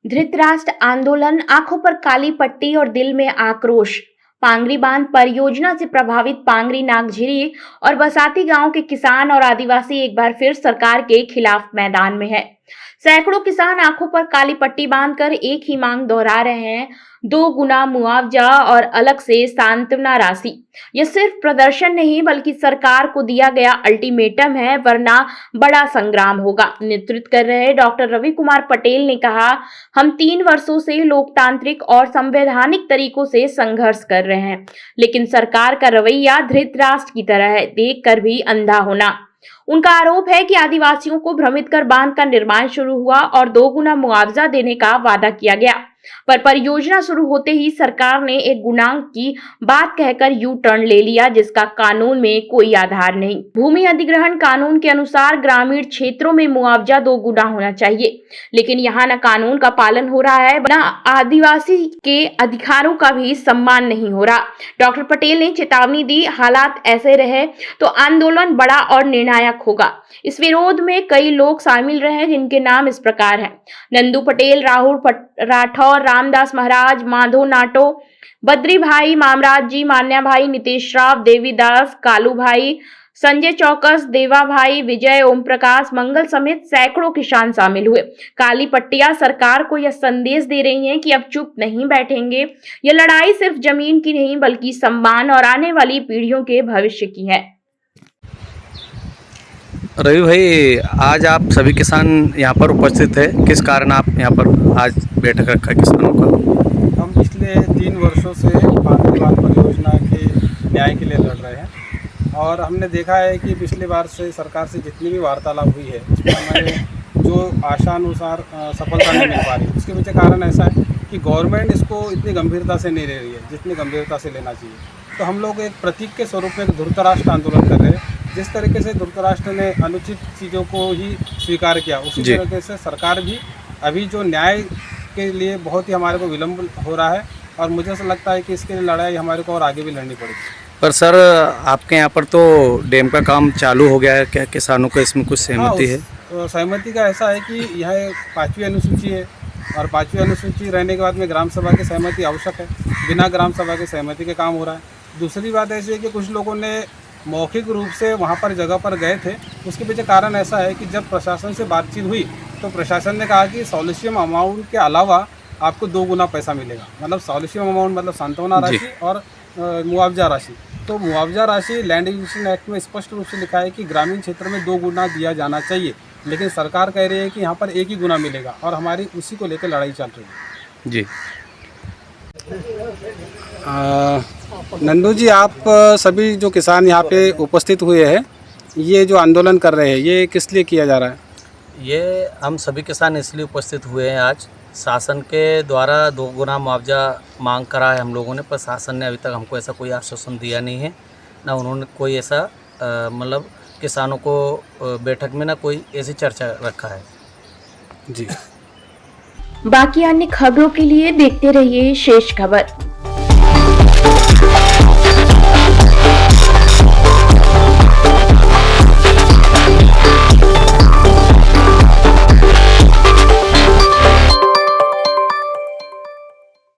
धृतराष्ट्र आंदोलन, आंखों पर काली पट्टी और दिल में आक्रोश। पांगरी बांध परियोजना से प्रभावित पांगरी, नागझिरी और बसाती गांव के किसान और आदिवासी एक बार फिर सरकार के खिलाफ मैदान में है। सैकड़ों किसान आंखों पर काली पट्टी बांधकर एक ही मांग दोहरा रहे हैं, 2 गुना मुआवजा और अलग से सांत्वना राशि। यह सिर्फ प्रदर्शन नहीं बल्कि सरकार को दिया गया अल्टीमेटम है, वरना बड़ा संग्राम होगा। नेतृत्व कर रहे डॉक्टर रवि कुमार पटेल ने कहा, हम 3 वर्षों से लोकतांत्रिक और संवैधानिक तरीकों से संघर्ष कर रहे हैं, लेकिन सरकार का रवैया धृतराष्ट्र की तरह है, देख कर भी अंधा होना। उनका आरोप है कि आदिवासियों को भ्रमित कर बांध का निर्माण शुरू हुआ और 2 गुना मुआवजा देने का वादा किया गया, पर परियोजना शुरू होते ही सरकार ने 1 गुणांक की बात कहकर यू टर्न ले लिया, जिसका कानून में कोई आधार नहीं। भूमि अधिग्रहण कानून के अनुसार ग्रामीण क्षेत्रों में मुआवजा 2 गुना होना चाहिए, लेकिन यहाँ न कानून का पालन हो रहा है, न आदिवासी के अधिकारों का भी सम्मान नहीं हो रहा। डॉक्टर पटेल ने चेतावनी दी, हालात ऐसे रहे तो आंदोलन बड़ा और निर्णायक होगा। इस विरोध में कई लोग शामिल रहे, जिनके नाम इस प्रकार हैं: नंदू पटेल, राहुल राठौर, रामदास महाराज, माधो नाटो, बद्री भाई, मामराज जी, मान्या भाई, नितेश राव, देवीदास, कालू भाई, संजय चौकस, देवा भाई, विजय, ओम प्रकाश, मंगल समेत सैकड़ों किसान शामिल हुए। काली पट्टियां सरकार को यह संदेश दे रही हैं कि अब चुप नहीं बैठेंगे। यह लड़ाई सिर्फ जमीन की नहीं बल्कि सम्मान और आने वाली पीढ़ियों के भविष्य की है। रवि भाई, आज आप सभी किसान यहाँ पर उपस्थित है, किस कारण आप यहाँ पर आज बैठक रखा है किसानों का? हम पिछले 3 वर्षों से पांगरी बांध परियोजना के न्याय के लिए लड़ रहे हैं और हमने देखा है कि पिछली बार से सरकार से जितनी भी वार्तालाप हुई है उसमें हमें जो आशानुसार सफलता नहीं मिल पा रही। उसके पीछे कारण ऐसा है कि गवर्नमेंट इसको इतनी गंभीरता से नहीं ले रही है जितनी गंभीरता से लेना चाहिए। तो हम लोग एक प्रतीक के स्वरूप में एक धृतराष्ट्र आंदोलन कर रहे हैं। जिस तरीके से धृतराष्ट्र ने अनुचित चीज़ों को ही स्वीकार किया, उसी तरीके से सरकार भी अभी जो न्याय के लिए बहुत ही हमारे को विलम्ब हो रहा है और मुझे ऐसा लगता है कि इसके लिए लड़ाई हमारे को और आगे भी लड़नी पड़ेगी। पर सर, आपके यहाँ पर तो डैम का काम चालू हो गया है, क्या किसानों को इसमें कुछ सहमति है? सहमति का ऐसा है कि यह 5वीं अनुसूची है और 5वीं अनुसूची रहने के बाद में ग्राम सभा की सहमति आवश्यक है। बिना ग्राम सभा की सहमति के काम हो रहा है। दूसरी बात ऐसी है कि कुछ लोगों ने मौखिक रूप से वहाँ पर जगह पर गए थे। उसके पीछे कारण ऐसा है कि जब प्रशासन से बातचीत हुई तो प्रशासन ने कहा कि सॉल्यूशन अमाउंट के अलावा आपको 2 गुना पैसा मिलेगा। मतलब सॉल्यूशन अमाउंट मतलब सांत्वना राशि और मुआवजा राशि। तो मुआवजा राशि लैंड एक्विजिशन एक्ट में स्पष्ट रूप से लिखा है कि ग्रामीण क्षेत्र में 2 गुना दिया जाना चाहिए, लेकिन सरकार कह रही है कि यहाँ पर 1 ही गुना मिलेगा और हमारी उसी को लेकर लड़ाई चल रही है। जी नंदू जी, आप सभी जो किसान यहाँ पे उपस्थित हुए हैं, ये जो आंदोलन कर रहे हैं, ये किस लिए किया जा रहा है? ये हम सभी किसान इसलिए उपस्थित हुए हैं। आज शासन के द्वारा 2 गुना मुआवजा मांग करा है हम लोगों ने, पर शासन ने अभी तक हमको ऐसा कोई आश्वासन दिया नहीं है, ना उन्होंने कोई ऐसा मतलब किसानों को बैठक में ना कोई ऐसी चर्चा रखा है। जी। बाकी अन्य खबरों के लिए देखते रहिए शेष खबर।